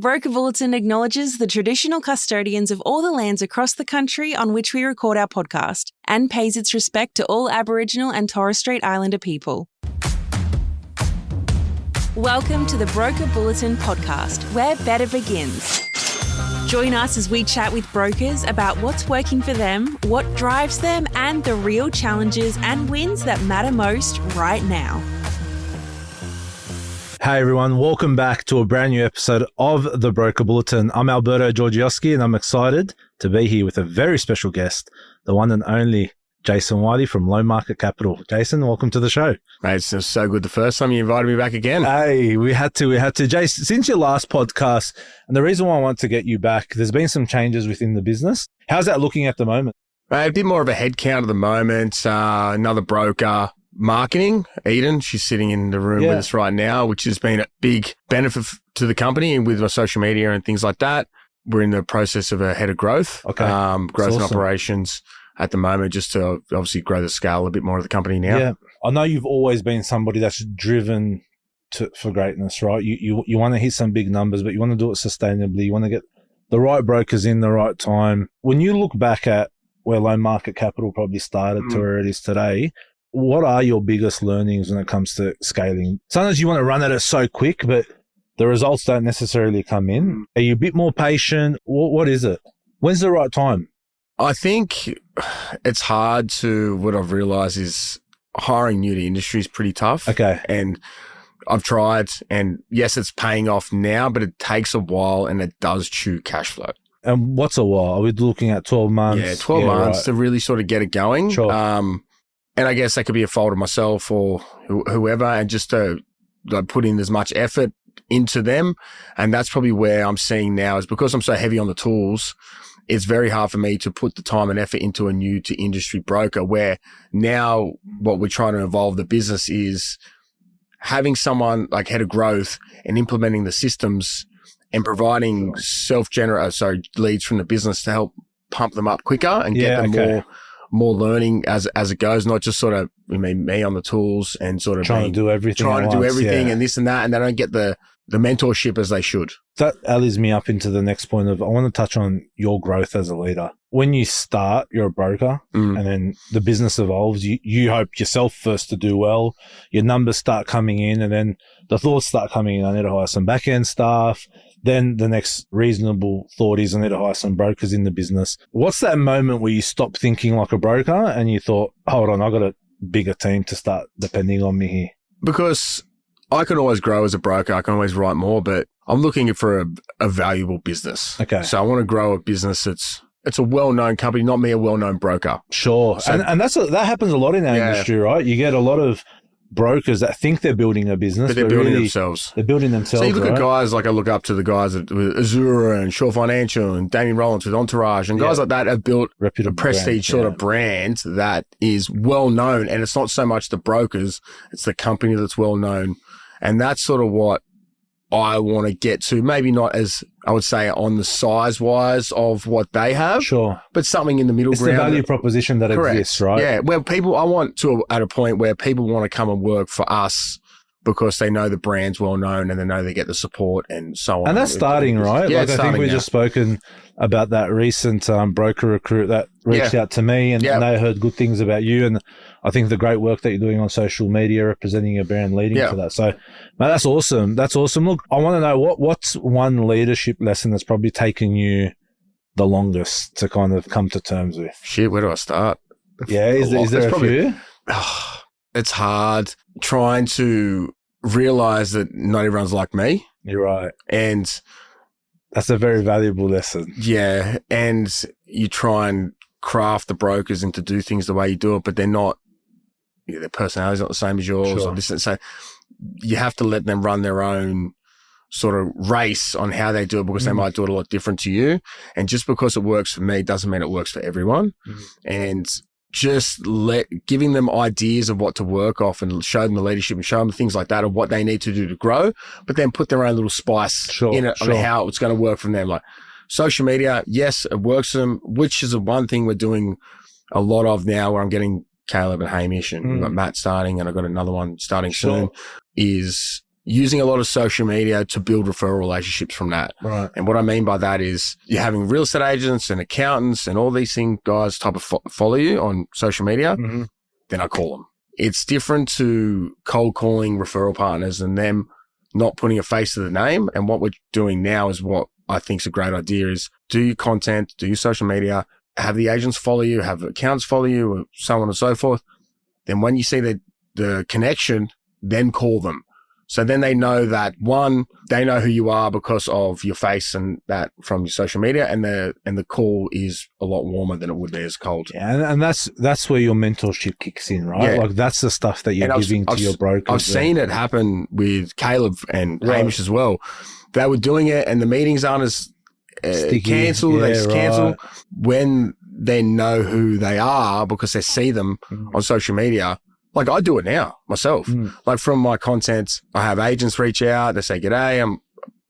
Broker Bulletin acknowledges the traditional custodians of all the lands across the country on which we record our podcast and pays its respect to all Aboriginal and Torres Strait Islander people. Welcome to the Broker Bulletin podcast, where better begins. Join us as we chat with brokers about what's working for them, what drives them, and the real challenges and wins that matter most right now. Hey everyone, welcome back to a brand new episode of the Broker Bulletin. I'm Alberto Gorgioski and I'm excited to be here with a very special guest, the one and only Jason Wylie from Low Market Capital. Jason, welcome to the show. Mate, it's so good the first time you invited me back again. Hey, we had to. Jason, since your last podcast, and the reason why I want to get you back, there's been some changes within the business. How's that looking at the moment? A bit more of a headcount at the moment. Another broker. Marketing, Eden, she's sitting in the room with us right now, which has been a big benefit to the company and with our social media and things like that. We're in the process of a head of growth, growth and operations at the moment, just to obviously grow the scale a bit more of the company now. Yeah, I know you've always been somebody that's driven for greatness, right? You want to hit some big numbers, but you want to do it sustainably. You want to get the right brokers in the right time. When you look back at where Low Market Capital probably started to where it is today, what are your biggest learnings when it comes to scaling? Sometimes you want to run at it so quick, but the results don't necessarily come in. Are you a bit more patient? What is it? When's the right time? I think it's hard to, what I've realized is hiring new to industry is pretty tough. Okay. And I've tried, and yes, it's paying off now, but it takes a while and it does chew cash flow. And what's a while? Are we looking at 12 months? Yeah, 12 months to really sort of get it going. Sure. And I guess that could be a fault of myself or whoever, and just to put in as much effort into them. And that's probably where I'm seeing now is because I'm so heavy on the tools, it's very hard for me to put the time and effort into a new to industry broker, where now what we're trying to evolve the business is having someone like head of growth and implementing the systems and providing leads from the business to help pump them up quicker and get them more learning as it goes, not just sort of me on the tools and sort of trying to do everything and this and that, and they don't get the mentorship as they should. That allies me up into the next point of, I want to touch on your growth as a leader. When you start, you're a broker and then the business evolves. You hope yourself first to do well. Your numbers start coming in and then the thoughts start coming in. I need to hire some back-end staff. Then the next reasonable thought is I need to hire some brokers in the business. What's that moment where you stop thinking like a broker and you thought, hold on, I've got a bigger team to start depending on me here? Because I can always grow as a broker. I can always write more, but I'm looking for a valuable business. Okay. So I want to grow a business it's a well-known company, not me, a well-known broker. Sure. So, and that happens a lot in our industry, right? You get a lot of brokers that think they're building a business, but they're building themselves. They're building themselves. So you look at guys like I look up to the guys with Azura and Shore Financial and Damien Rollins with Entourage and guys like that have built reputable a prestige sort of brand that is well known. And it's not so much the brokers, it's the company that's well known. And that's sort of what I want to get to. Maybe not as, I would say, on the size wise of what they have. Sure. But something in the middle ground. It's the value proposition that exists, right? Yeah. Where I want to, at a point where people want to come and work for us because they know the brand's well known and they know they get the support and so on. And that's starting, right? Yeah, like I think we've just spoken about that recent broker recruit that reached out to me and they heard good things about you. And I think the great work that you're doing on social media, representing your brand, leading to that. So, man, that's awesome. That's awesome. Look, I want to know what's one leadership lesson that's probably taken you the longest to kind of come to terms with? Shit, where do I start? Yeah, is there a few? It's hard trying to realize that not everyone's like me. You're right. And that's a very valuable lesson. Yeah. And you try and craft the brokers and to do things the way you do it, but they're not, their personality's not the same as yours or this. So you have to let them run their own sort of race on how they do it because they might do it a lot different to you. And just because it works for me doesn't mean it works for everyone. And just giving them ideas of what to work off and show them the leadership and show them things like that of what they need to do to grow, but then put their own little spice in it on how it's going to work from them. Like social media, yes, it works for them, which is the one thing we're doing a lot of now where I'm getting Caleb and Hamish and we've got Matt starting and I've got another one starting soon is using a lot of social media to build referral relationships from that. Right. And what I mean by that is you're having real estate agents and accountants and all these guys type of follow you on social media. Mm-hmm. Then I call them. It's different to cold calling referral partners and them not putting a face to the name. And what we're doing now is what I think is a great idea is do your content, do your social media, have the agents follow you, have accounts follow you, so on and so forth. Then when you see the connection, then call them. So then they know that one, they know who you are because of your face and that from your social media, and the call is a lot warmer than it would be as cold. Yeah, and that's where your mentorship kicks in, right? Yeah. Like that's the stuff that you're giving to your brokers. I've seen it happen with Caleb and Hamish as well. They were doing it, and the meetings aren't as cancelled. They cancel when they know who they are because they see them on social media. Like I do it now myself. Like from my content, I have agents reach out. They say, "G'day, I'm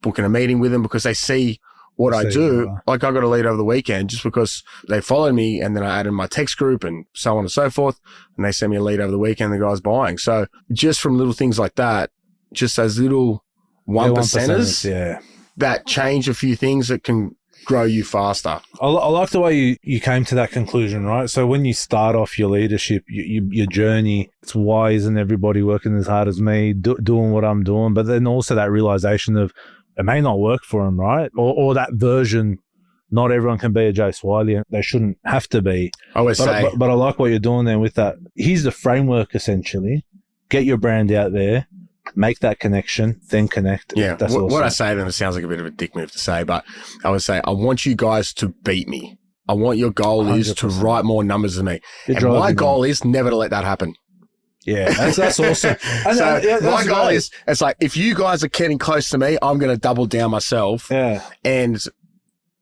booking a meeting with them," because they see what I do. Like I got a lead over the weekend just because they followed me, and then I added my text group and so on and so forth. And they sent me a lead over the weekend. The guy's buying. So just from little things like that, just those little 1%ers that change a few things that can grow you faster. I like the way you came to that conclusion, right? So when you start off your leadership, your journey, it's why isn't everybody working as hard as me, doing what I'm doing? But then also that realization of it may not work for them, right? Or that version, not everyone can be a Jace Wylie, and they shouldn't have to be. But I like what you're doing there with that. Here's the framework, essentially. Get your brand out there. Make that connection, then connect. Yeah. That's what I say to them, it sounds like a bit of a dick move to say, but I would say, I want you guys to beat me. I want your goal 100%. Is to write more numbers than me. And my goal is never to let that happen. Yeah, that's awesome. My goal is, it's like, if you guys are getting close to me, I'm going to double down myself. Yeah. And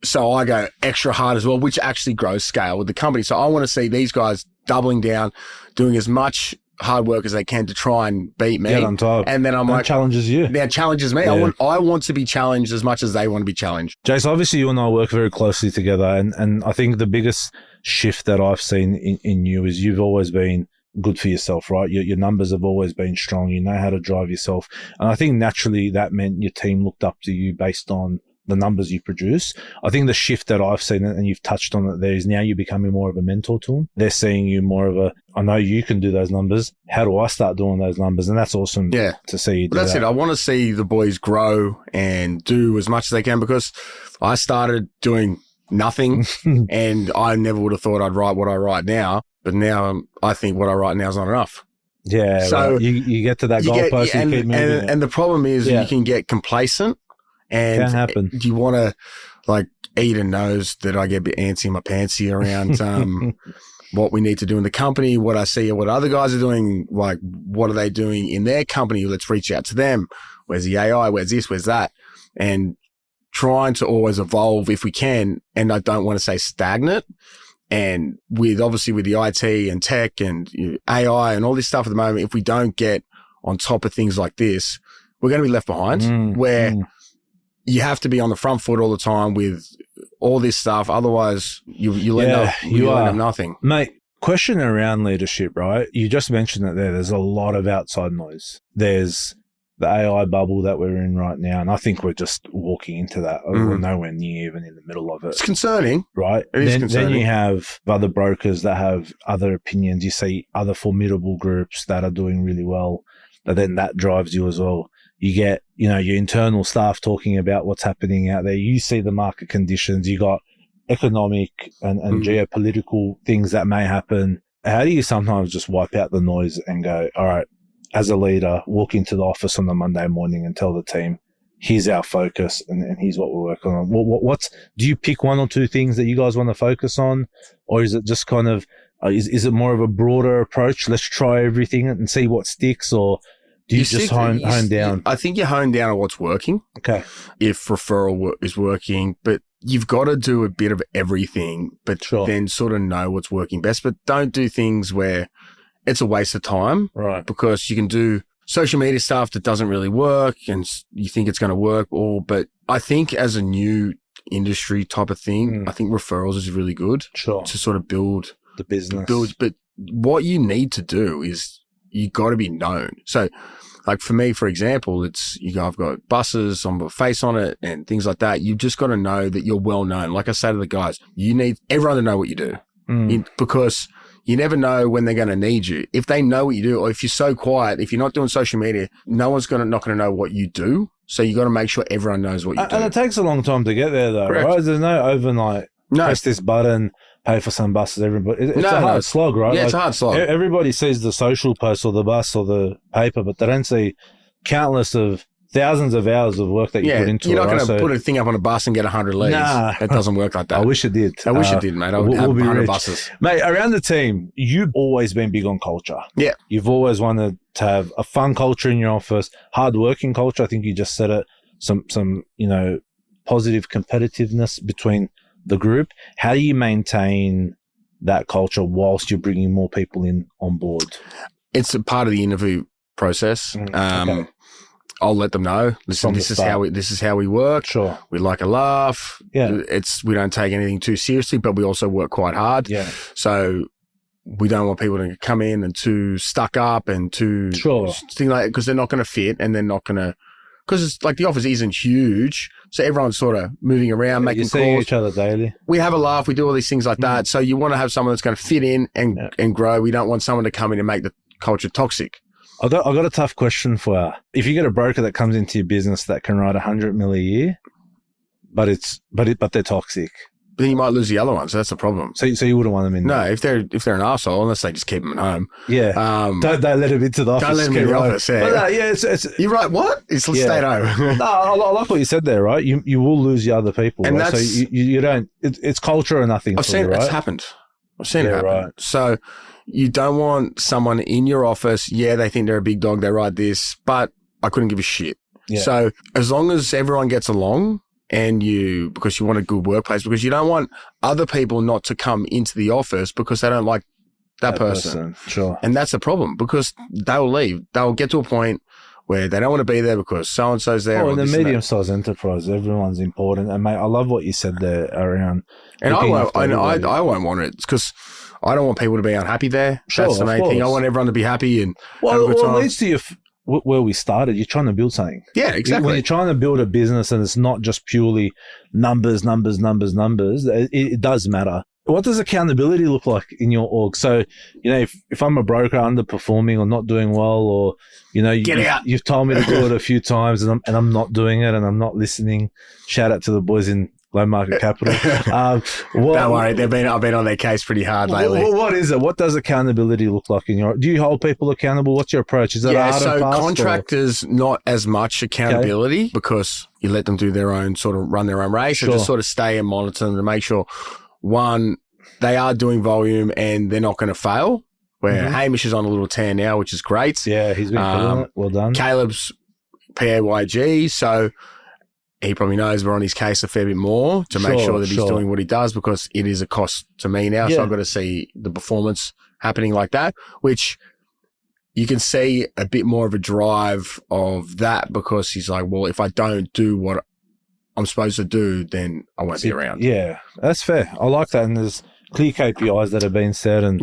so I go extra hard as well, which actually grows scale with the company. So I want to see these guys doubling down, doing as much hard work as they can to try and beat me. Get on top. And then I'm like, challenges you. That challenges me. Yeah. I want to be challenged as much as they want to be challenged. Jace, obviously you and I work very closely together, and I think the biggest shift that I've seen in you is you've always been good for yourself, right? Your numbers have always been strong. You know how to drive yourself. And I think naturally that meant your team looked up to you based on the numbers you produce. I think the shift that I've seen, and you've touched on it there, is now you're becoming more of a mentor to them. They're seeing you more of a, I know you can do those numbers. How do I start doing those numbers? And that's awesome to see you do that's that. it. I want to see the boys grow and do as much as they can, because I started doing nothing and I never would have thought I'd write what I write now. But now I think what I write now is not enough. Yeah. So right. you get to that goalpost and keep moving. And the problem is you can get complacent. And can happen. Do you want to, like, Eden knows that I get a bit antsy in my pantsy around what we need to do in the company, what I see, what other guys are doing, like, what are they doing in their company? Let's reach out to them. Where's the AI? Where's this? Where's that? And trying to always evolve if we can. And I don't want to say stagnant. And obviously with the IT and tech and AI and all this stuff at the moment, if we don't get on top of things like this, we're going to be left behind you have to be on the front foot all the time with all this stuff. Otherwise, you'll end up nothing. Mate, question around leadership, right? You just mentioned it there. There's a lot of outside noise. There's the AI bubble that we're in right now, and I think we're just walking into that. We're nowhere near even in the middle of it. It's concerning. Right? Then you have other brokers that have other opinions. You see other formidable groups that are doing really well, but then that drives you as well. You get, your internal staff talking about what's happening out there. You see the market conditions. You got economic and geopolitical things that may happen. How do you sometimes just wipe out the noise and go, all right, as a leader, walk into the office on a Monday morning and tell the team, here's our focus and here's what we're working on. Do you pick one or two things that you guys want to focus on? Or is it just kind of, is it more of a broader approach? Let's try everything and see what sticks, or do you just hone down? I think you hone down on what's working. Okay. If referral is working, but you've got to do a bit of everything, but then sort of know what's working best. But don't do things where it's a waste of time. Right. Because you can do social media stuff that doesn't really work and you think it's going to work. But I think as a new industry type of thing, I think referrals is really good to sort of build the business. But what you need to do is you got to be known. So like for me, for example, I've got buses, I'm got a face on it and things like that. You've just got to know that you're well known. Like I say to the guys, you need everyone to know what you do because you never know when they're going to need you. If they know what you do, or if you're so quiet, if you're not doing social media, no one's not going to know what you do. So you got to make sure everyone knows what you do. And it takes a long time to get there, though, Correct. right? There's no overnight. Press this button, pay for some buses. Everybody, it's a hard slog, right? Yeah, it's a hard slog. Everybody sees the social post or the bus or the paper, but they don't see countless of thousands of hours of work that you put into it. You're not going to put a thing up on a bus and get 100 leads. Nah. It doesn't work like that. I wish it did. I wish it did, mate. I would have 100 buses. Mate, around the team, you've always been big on culture. Yeah. You've always wanted to have a fun culture in your office, hard-working culture. I think you just said it. Some positive competitiveness between the group. How do you maintain that culture whilst you're bringing more people on board? It's a part of the interview process. Okay. I'll let them know. Listen, this is how we work. Sure. We like a laugh. Yeah. We don't take anything too seriously, but we also work quite hard. Yeah. So we don't want people to come in and too stuck up and too thing like, because they're not going to fit and they're not going to. Because it's like the office isn't huge, so everyone's sort of moving around, making calls. You see each other daily. We have a laugh. We do all these things like that. So you want to have someone that's going to fit in and grow. We don't want someone to come in and make the culture toxic. I got a tough question for you. If you get a broker that comes into your business that can write 100 mil a year, but they're toxic, then you might lose the other one. So that's the problem. So you wouldn't want them in there? No, if they're an arsehole, unless they just keep them at home. Yeah. Don't let them into the office. Don't let them in the office, yeah. But it's you're right, what? Let's stay at home. No, I like what you said there, right? You will lose the other people, and right? So you don't, it's culture or nothing. I've seen it, right? It's happened. I've seen it happen. Right. So you don't want someone in your office, they think they're a big dog, they write this, but I couldn't give a shit. Yeah. So as long as everyone gets along, and because you want a good workplace, because you don't want other people not to come into the office because they don't like that person. Sure. And that's the problem, because they'll leave. They'll get to a point where they don't want to be there because so-and-so's there. Oh, in the medium-sized enterprise, everyone's important. And mate, I love what you said there around. And I won't want it because I don't want people to be unhappy there. Sure, that's the main thing. I want everyone to be happy and have a good time. It leads to where we started. You're trying to build something. Yeah, exactly. When you're trying to build a business and it's not just purely numbers, it does matter. What does accountability look like in your org? So, if I'm a broker underperforming or not doing well, or, you've told me to do it a few times and I'm not doing it and I'm not listening. Shout out to the boys in Low Market Capital. Don't worry, I've been on their case pretty hard lately. What is it? What does accountability look like in your? Do you hold people accountable? What's your approach? Is it hard and fast? Contractors not as much accountability because you let them do their own sort of run their own race and just sort of stay and monitor them to make sure one, they are doing volume and they're not going to fail. Where Hamish is on a little tear now, which is great. Yeah, he's been killing it. Well done. Caleb's PAYG, so he probably knows we're on his case a fair bit more to make sure that he's doing what he does, because it is a cost to me now. Yeah. So I've got to see the performance happening like that, which you can see a bit more of a drive of that, because he's like, well, if I don't do what I'm supposed to do, then I won't be around. Yeah, that's fair. I like that. And there's clear KPIs that have been set, and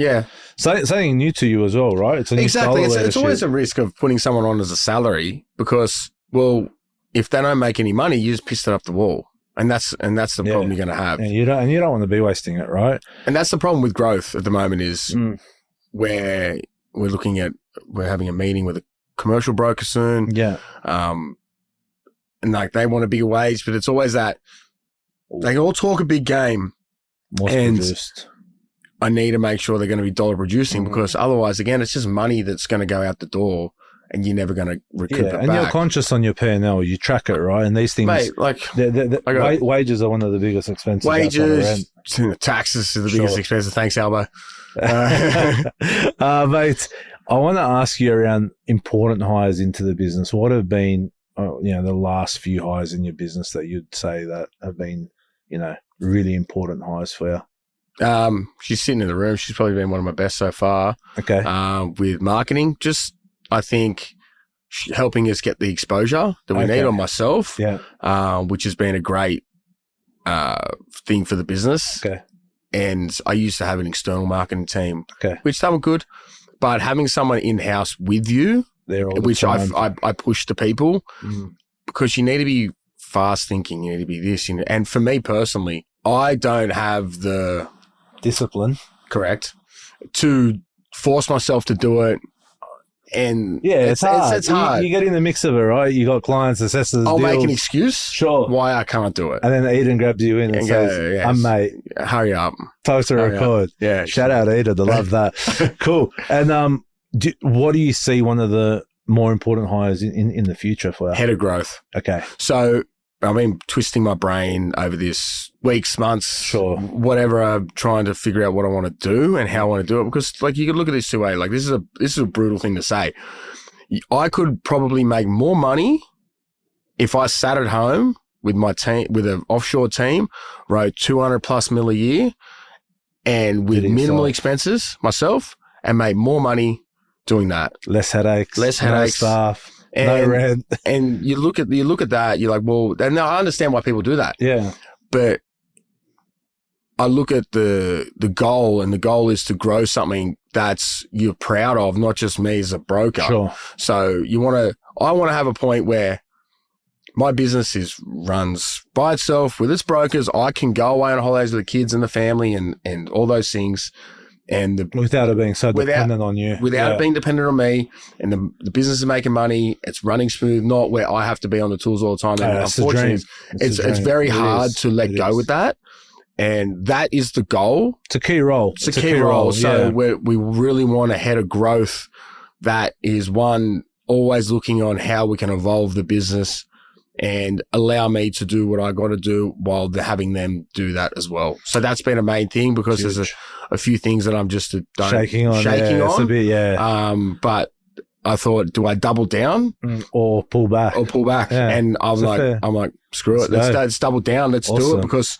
something new to you as well, right? It's a new style of leadership. It's always a risk of putting someone on as a salary, because, well, if they don't make any money, you just pissed it up the wall. And that's the problem you're going to have. And you don't want to be wasting it, right? And that's the problem with growth at the moment is where we're having a meeting with a commercial broker soon. Yeah. And like they want a bigger wage, but it's always that they all talk a big game. Produced. I need to make sure they're going to be dollar producing, because otherwise, again, it's just money that's going to go out the door. And you're never going to recoup it back. And you're conscious on your P&L. You track it, right? And these things, mate, wages are one of the biggest expenses. Wages, taxes are the biggest expenses. Thanks, Albo. Mate, I want to ask you around important hires into the business. What have been, the last few hires in your business that you'd say that have been, really important hires for you? She's sitting in the room. She's probably been one of my best so far. Okay. With marketing, I think helping us get the exposure that we need on myself, which has been a great thing for the business. Okay. And I used to have an external marketing team, which they were good, but having someone in-house with you there all the which time. I push to people because you need to be fast thinking. You need to be this. And for me personally, I don't have the discipline, correct, to force myself to do it. And it's hard. It's hard. You get in the mix of it, right? You got clients, assessors. I'll deals. make an excuse, sure, why I can't do it, and then Eden grabs you in and says, "I'm mate. Hurry up, Post a record." Yeah, shout out Eden. I love that. Cool. And what do you see one of the more important hires in the future for head of growth? Okay, so I've been twisting my brain over this weeks, months, sure, whatever. I'm trying to figure out what I want to do and how I want to do it because, like, you could look at this two ways. Like, this is a brutal thing to say. I could probably make more money if I sat at home with my team, with an offshore team, wrote 200 plus mil a year, and with minimal expenses myself, and made more money doing that. Less headaches, no staff. And, no rent. And you look at that, you're like, well, and I understand why people do that. Yeah. But I look at the goal, and the goal is to grow something that's you're proud of, not just me as a broker. Sure. So I want to have a point where my business runs by itself with its brokers. I can go away on holidays with the kids and the family and all those things. And without it being so dependent on you. Without it being dependent on me, and the business is making money, it's running smooth, not where I have to be on the tools all the time. And unfortunately, it's very hard to let go with that. And that is the goal. It's a key role. It's a key role. So we really want a head of growth that is, one, always looking on how we can evolve the business and allow me to do what I got to do while having them do that as well. So that's been a main thing because there's a few things that I'm just shaking on. It's a bit, but I thought, do I double down or pull back? Yeah. And I'm like, screw it. Let's double down. Let's do it because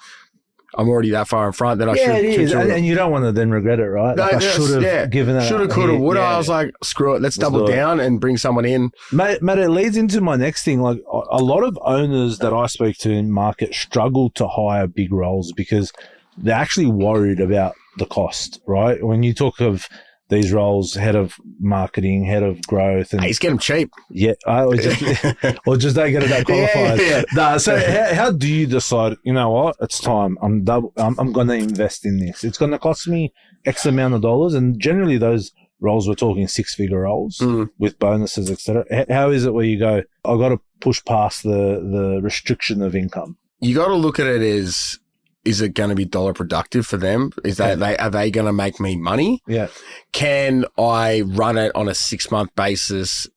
I'm already that far in front that I should. It is. And you don't want to then regret it, right? No, I should have given that. Shoulda, coulda, woulda. I was like, screw it. Let's double down and bring someone in. Mate, it leads into my next thing. Like, a lot of owners that I speak to in market struggle to hire big roles because they're actually worried about the cost, right? When you talk of these roles, head of marketing, head of growth, and just get them cheap. Yeah, or just don't get it that qualified. Nah, so how do you decide? You know what? It's time. I'm going to invest in this. It's going to cost me X amount of dollars, and generally those roles we're talking 6-figure roles with bonuses, etc. How is it where you go? I've got to push past the restriction of income. You got to look at it as, is it going to be dollar productive for them? Are they going to make me money? Yeah. Can I run it on a 6-month basis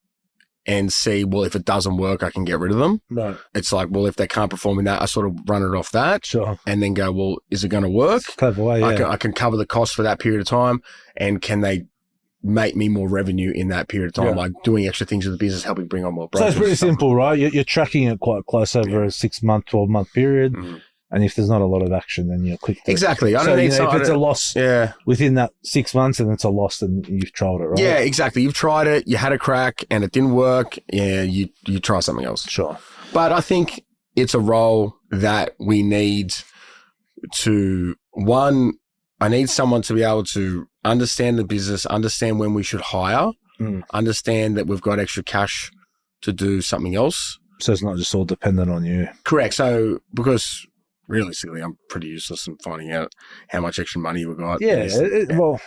and see, well, if it doesn't work, I can get rid of them? No. It's like, well, if they can't perform in that, I sort of run it off that. Sure. And then go, well, is it going to work? Clever way, yeah. I can cover the cost for that period of time. And can they make me more revenue in that period of time, like doing extra things with the business, helping bring on more brokers? So it's pretty simple, right? You're tracking it quite close over a 6-month, 12-month period. Mm-hmm. And if there's not a lot of action, then you're quick to... Exactly. I don't need if it's a loss within that 6 months and it's a loss, then you've tried it, right? Yeah, exactly. You've tried it, you had a crack and it didn't work. Yeah, you try something else. Sure. But I think it's a role that we need to... One, I need someone to be able to understand the business, understand when we should hire, understand that we've got extra cash to do something else. So it's not just all dependent on you. Correct. So, because... realistically, I'm pretty useless in finding out how much extra money we got. Yeah, well,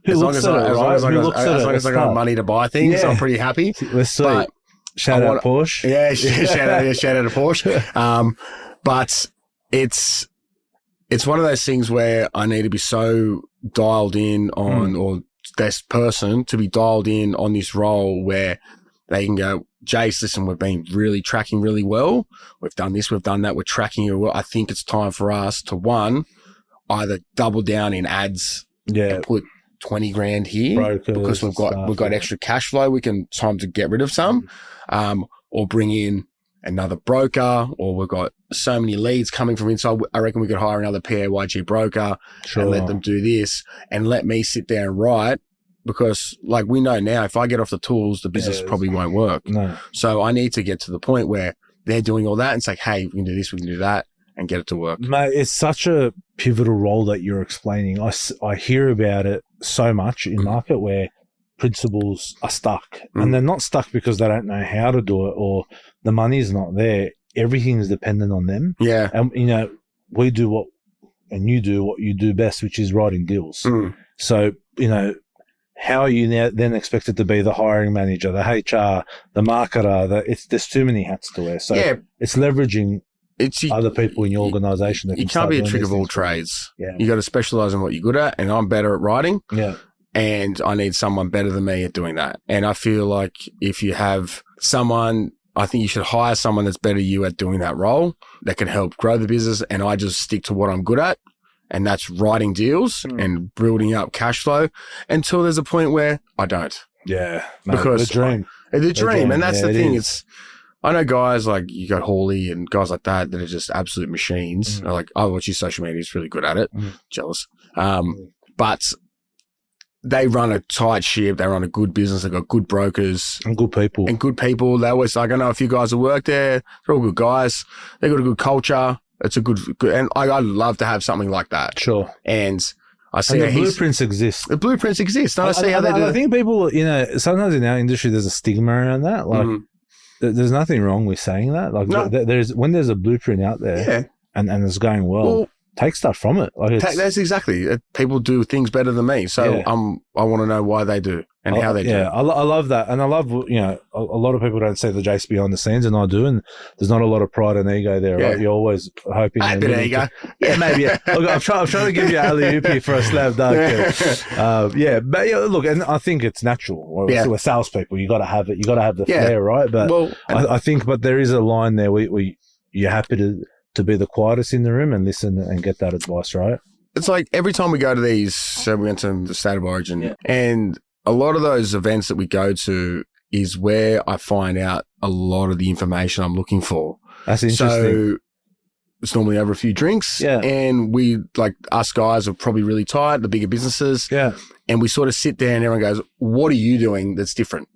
as long as I got money to buy things, I'm pretty happy. Let's see. But shout out Porsche. Yeah, shout out to Porsche. But it's one of those things where I need to be so dialed in on, or this person to be dialed in on this role where they can go, Jace, listen, we've been really tracking really well. We've done this, we've done that. We're tracking you well. I think it's time for us to, one, either double down in ads and put 20 grand here because we've got extra cash flow. We can time to get rid of some, or bring in another broker, or we've got so many leads coming from inside. I reckon we could hire another PAYG broker and let them do this and let me sit there and write. Because, like, we know now, if I get off the tools, the business probably won't work. No. So I need to get to the point where they're doing all that and say, hey, we can do this, we can do that, and get it to work. Mate, it's such a pivotal role that you're explaining. I hear about it so much in market where principals are stuck, and they're not stuck because they don't know how to do it or the money's not there. Everything is dependent on them. Yeah. And, we do what, and you do what you do best, which is writing deals. So, how are you now then expected to be the hiring manager, the HR, the marketer? There's too many hats to wear. So it's leveraging other people in your organization. You can't be a trick of all trades. Yeah. You got to specialize in what you're good at, and I'm better at writing. Yeah. And I need someone better than me at doing that. And I feel like if you have someone, I think you should hire someone that's better than you at doing that role that can help grow the business. And I just stick to what I'm good at. And that's writing deals and building up cash flow until there's a point where I don't. Yeah. Because the dream. The dream. And that's the thing. I know guys like you got Hawley and guys like that are just absolute machines. Like, I watch his social media. He's really good at it. Jealous. But they run a tight ship. They run a good business. They've got good brokers. And good people. They always, like, I know a few guys who work there. They're all good guys. They've got a good culture. It's a good, and I'd love to have something like that. Sure. And I see the blueprints exist. The blueprints exist. And I see how they do it. I think people, sometimes in our industry, there's a stigma around that. Like, there's nothing wrong with saying that. Like, when there's a blueprint out there and it's going well, take stuff from it. Like, that's exactly it. People do things better than me. So I want to know why they do and how they do. Yeah, I love that. And I love, a lot of people don't see the Jace behind the scenes, and I do. And there's not a lot of pride and ego there, right? You're always hoping. A bit of ego. Maybe. Yeah. Look, I'm trying to give you alley-oopy for a slam dunk. But look, and I think it's natural. We're salespeople. You got to have it. You got to have the flair, right? But I think, but there is a line there. You're happy to be the quietest in the room and listen and get that advice, right? It's like every time we go to these, so we went to the State of Origin, and a lot of those events that we go to is where I find out a lot of the information I'm looking for. That's interesting. So it's normally over a few drinks, and we, like, us guys are probably really tired, the bigger businesses, and we sort of sit there and everyone goes, what are you doing that's different?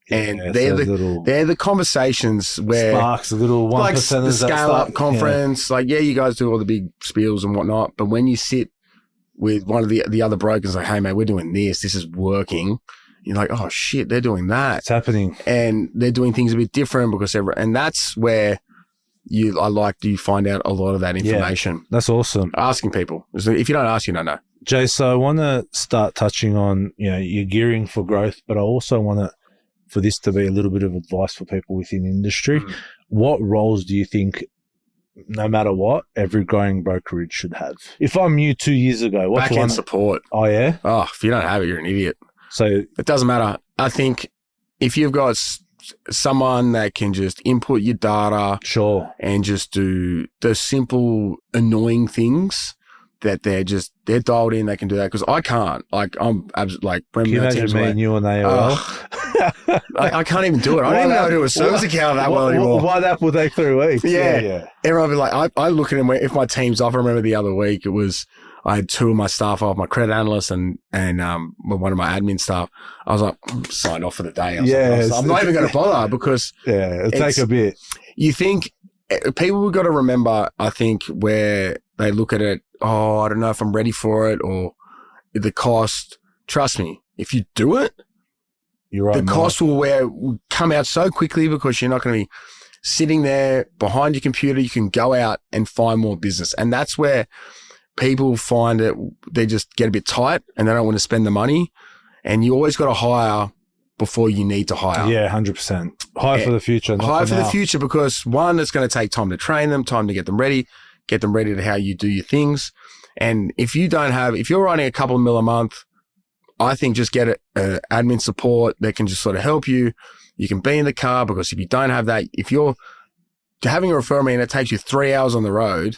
And they're the conversations where sparks a little 1%, like the scale up conference, like, you guys do all the big spiels and whatnot, but when you sit with one of the other brokers, like, hey man, we're doing this is working. You're like, oh shit, they're doing that. It's happening, and they're doing things a bit different because and that's where you find out a lot of that information. Yeah, that's awesome. Asking people. If you don't ask, you don't know. Jay, so I want to start touching on you're gearing for growth, but I also want for this to be a little bit of advice for people within the industry. What roles do you think, no matter what, every growing brokerage should have? If I'm new 2 years ago, what's back-end support. Oh, yeah? Oh, if you don't have it, you're an idiot. So it doesn't matter. I think if you've got someone that can just input your data, and just do the simple, annoying things that they're dialed in, they can do that, because I can't. Like, I'm absolutely, like, when can you imagine me and you on AOL? I can't even do it. I don't even know how to do a service account that well anymore. Why that will take 3 weeks? Yeah. Everyone will be like, I look at him, if my team's off. I remember the other week, I had 2 of my staff off, my credit analyst and one of my admin staff. I was like, signed off for the day. I'm not even going to bother, because it'll take a bit. You think people have got to remember, I think, where they look at it, I don't know if I'm ready for it, or the cost. Trust me, if you do it, you're right, the cost will come out so quickly, because you're not going to be sitting there behind your computer. You can go out and find more business. And that's where people find it, they just get a bit tight and they don't want to spend the money. And you always got to hire before you need to hire. Yeah, 100%. Hire for the future. Hire for the future, because one, it's going to take time to train them, time to get them ready to how you do your things. And if you're running a couple of mil a month, I think just get admin support that can just sort of help you. You can be in the car, because if you don't have that, if you're having a referral meeting that takes you 3 hours on the road,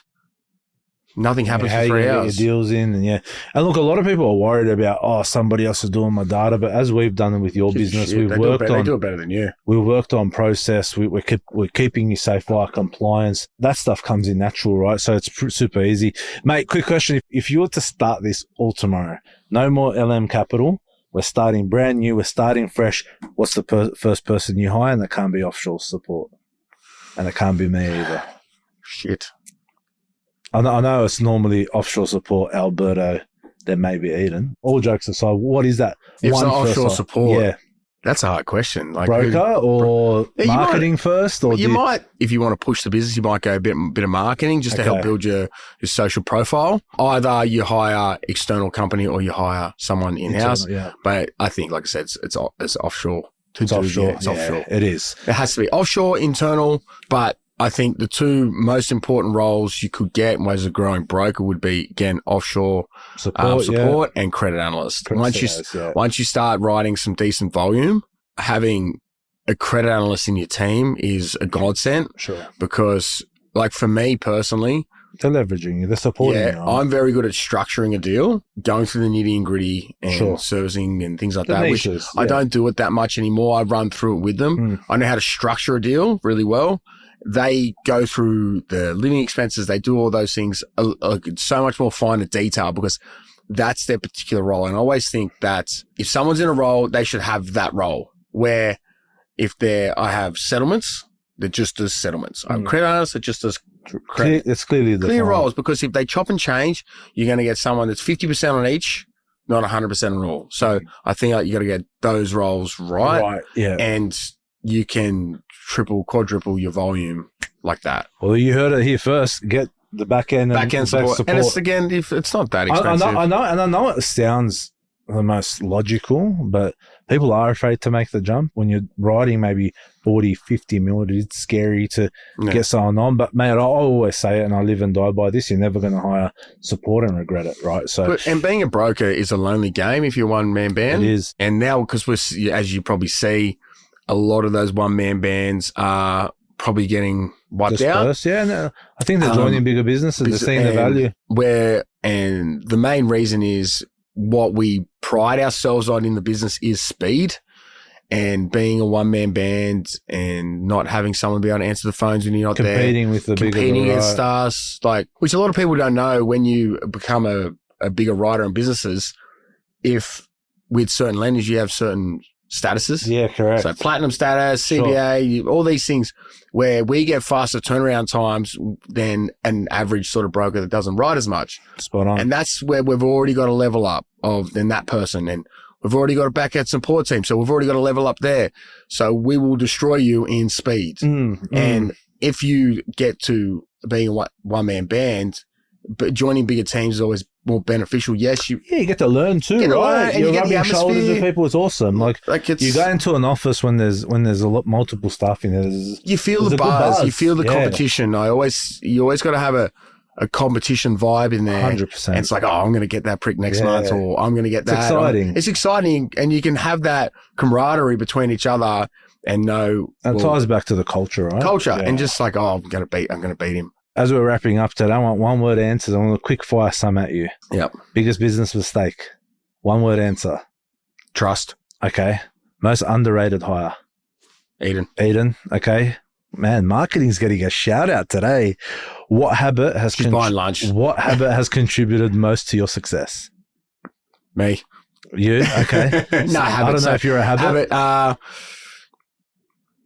nothing happens for 3 hours. Your deals in, and look, a lot of people are worried about, somebody else is doing my data, but as we've done it with your business, they do it better than you. We worked on process. We're keeping you safe via compliance. That stuff comes in natural, right? So it's super easy, mate. Quick question: if you were to start this all tomorrow, no more LM capital. We're starting brand new. We're starting fresh. What's the first person you hire? And it can't be offshore support, and it can't be me either. Shit. I know it's normally offshore support, Alberto then maybe Eden. All jokes aside, what is that? If it's one not offshore first support, yeah, that's a hard question. Like broker or Yeah, you marketing first, or you might, if you want to push the business, you might go a bit of marketing just to help build your social profile. Either you hire external company or you hire someone in-house. Yeah. But I think, like I said, it's offshore. It's offshore. It's offshore. It is. It has to be offshore, internal. But I think the two most important roles you could get as a growing broker would be, again, offshore support and credit analyst. Once you start writing some decent volume, having a credit analyst in your team is a godsend. Sure. Because, like, for me personally, they're leveraging you. They're supporting you. Yeah, I'm very good at structuring a deal, going through the nitty and gritty and servicing and things like that, niches, which I don't do it that much anymore. I run through it with them. I know how to structure a deal really well. They go through the living expenses. They do all those things so much more finer detail because that's their particular role. And I always think that if someone's in a role, they should have that role where if I have settlements, that just does settlements. I have credit analysts that just does credit. It's clearly clear roles, because if they chop and change, you're going to get someone that's 50% on each, not 100% on all. So I think you got to get those roles right. Right. Yeah. And you can triple, quadruple your volume like that. Well, you heard it here first. Get the back end support. And it's, again, if it's not that expensive. I know it sounds the most logical, but people are afraid to make the jump. When you're writing maybe 40, 50 mil, it's scary to get someone on. But, mate, I always say it, and I live and die by this, you're never going to hire support and regret it, right? And being a broker is a lonely game if you're one-man band. It is. And now, because as you probably see, a lot of those one-man bands are probably getting wiped out. Yeah, no, I think they're joining bigger businesses. They're seeing the value. And the main reason is what we pride ourselves on in the business is speed. And being a one-man band and not having someone be able to answer the phones when you're not competing with the competing against stars, which a lot of people don't know when you become a bigger writer in businesses. If with certain lenders you have certain statuses. Yeah, correct. So platinum status, CBA, all these things where we get faster turnaround times than an average sort of broker that doesn't write as much. Spot on. And that's where we've already got a level up than that person. And we've already got a back-end support team. So we've already got a level up there. So we will destroy you in speed. And if you get to being a one-man band, but joining bigger teams is always more beneficial. Yes, you get to learn too, right? You're rubbing shoulders with people. It's awesome. Like you go into an office when there's multiple staff in there. You feel the buzz. You feel the competition. You always got to have a competition vibe in there. 100%. And it's like, I'm going to get that prick next month, or I'm going to get that. It's exciting. It's exciting, and you can have that camaraderie between each other and know. And it ties back to the culture, right? And just like, I'm going to beat him. As we're wrapping up today, I want one-word answers. I want a quick fire sum at you. Yep. Biggest business mistake. One-word answer. Trust. Okay. Most underrated hire. Eden. Okay. Man, marketing's getting a shout out today. What habit has buying lunch. What habit has contributed most to your success? Me. You? Okay. No, I don't know if you're a habit.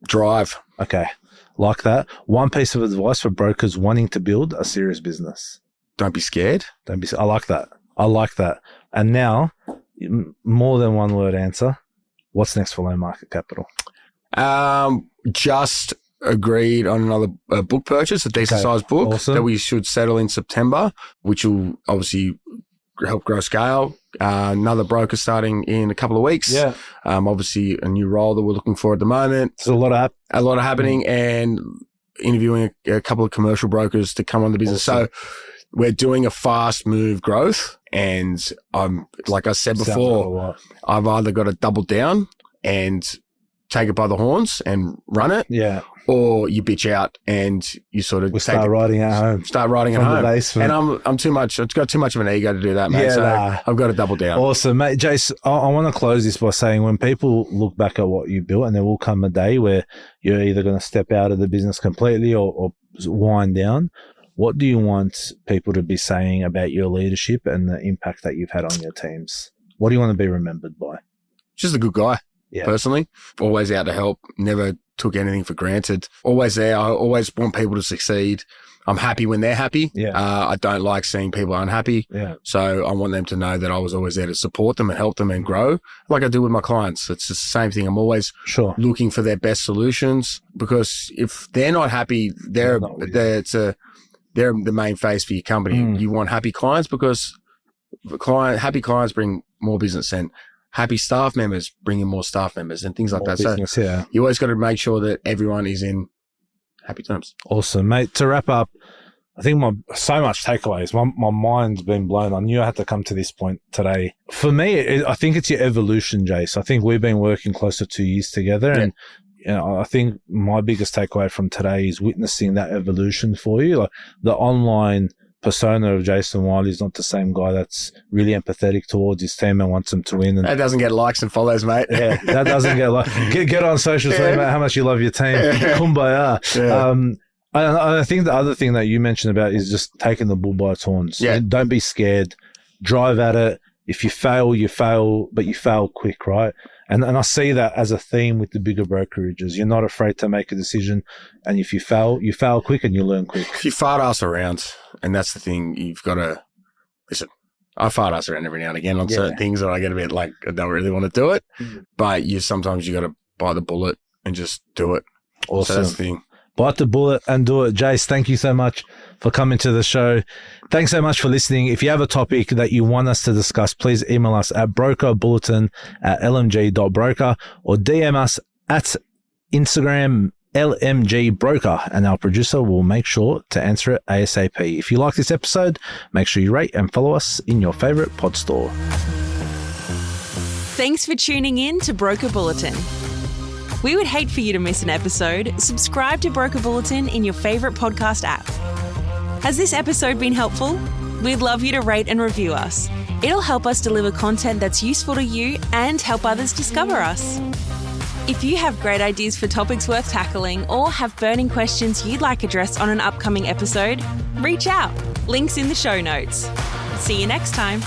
Drive. Okay. Like that. One piece of advice for brokers wanting to build a serious business. Don't be scared. I like that. And now, more than one word answer. What's next for Low Market Capital? Just agreed on another book purchase, a decent sized book that we should settle in September, which will obviously help grow scale. Another broker starting in a couple of weeks. Yeah. Obviously a new role that we're looking for at the moment. There's a lot happening, and interviewing a couple of commercial brokers to come on the business. Awesome. So we're doing a fast move growth, and like I said before, I've either got to double down and take it by the horns and run it. Yeah. Or you bitch out and you sort of start riding at home. The basement. And I'm too much. It's got too much of an ego to do that, mate. I've got to double down. Awesome, mate. Jace, I want to close this by saying when people look back at what you built, and there will come a day where you're either going to step out of the business completely or wind down. What do you want people to be saying about your leadership and the impact that you've had on your teams? What do you want to be remembered by? Just a good guy. Yeah. Personally, always out to help, never took anything for granted. Always there. I always want people to succeed. I'm happy when they're happy. Yeah. I don't like seeing people unhappy. Yeah. So I want them to know that I was always there to support them and help them and grow like I do with my clients. It's the same thing. I'm always looking for their best solutions, because if they're not happy, they're the main face for your company. You want happy clients, because happy clients bring more business, and happy staff members bring in more staff members and things like that. Business, so you always got to make sure that everyone is in happy terms. Awesome, mate. To wrap up, I think so much takeaways. My mind's been blown. I knew I had to come to this point today. For me, I think it's your evolution, Jace. I think we've been working close to 2 years together, and I think my biggest takeaway from today is witnessing that evolution for you. Like, the online persona of Jason Wylie is not the same guy that's really empathetic towards his team and wants them to win. And that doesn't get likes and follows, mate. Yeah, that doesn't get likes. Get on social, say about how much you love your team. Kumbaya. Yeah. I think the other thing that you mentioned about is just taking the bull by its horns. Yeah. Don't be scared. Drive at it. If you fail, but you fail quick, right? And I see that as a theme with the bigger brokerages. You're not afraid to make a decision. And if you fail quick and you learn quick. If you fart ass around, and that's the thing, you've got to listen. I fart ass around every now and again on certain things, or I get a bit like, I don't really want to do it. But sometimes you got to bite the bullet and just do it. Awesome. So that's the thing. Bite the bullet and do it. Jace, thank you so much for coming to the show. Thanks so much for listening. If you have a topic that you want us to discuss, please email us at brokerbulletin@lmg.broker or DM us at Instagram LMGBroker, and our producer will make sure to answer it ASAP. If you like this episode, make sure you rate and follow us in your favorite pod store. Thanks for tuning in to Broker Bulletin. We would hate for you to miss an episode. Subscribe to Broker Bulletin in your favorite podcast app. Has this episode been helpful? We'd love you to rate and review us. It'll help us deliver content that's useful to you and help others discover us. If you have great ideas for topics worth tackling or have burning questions you'd like addressed on an upcoming episode, reach out. Links in the show notes. See you next time.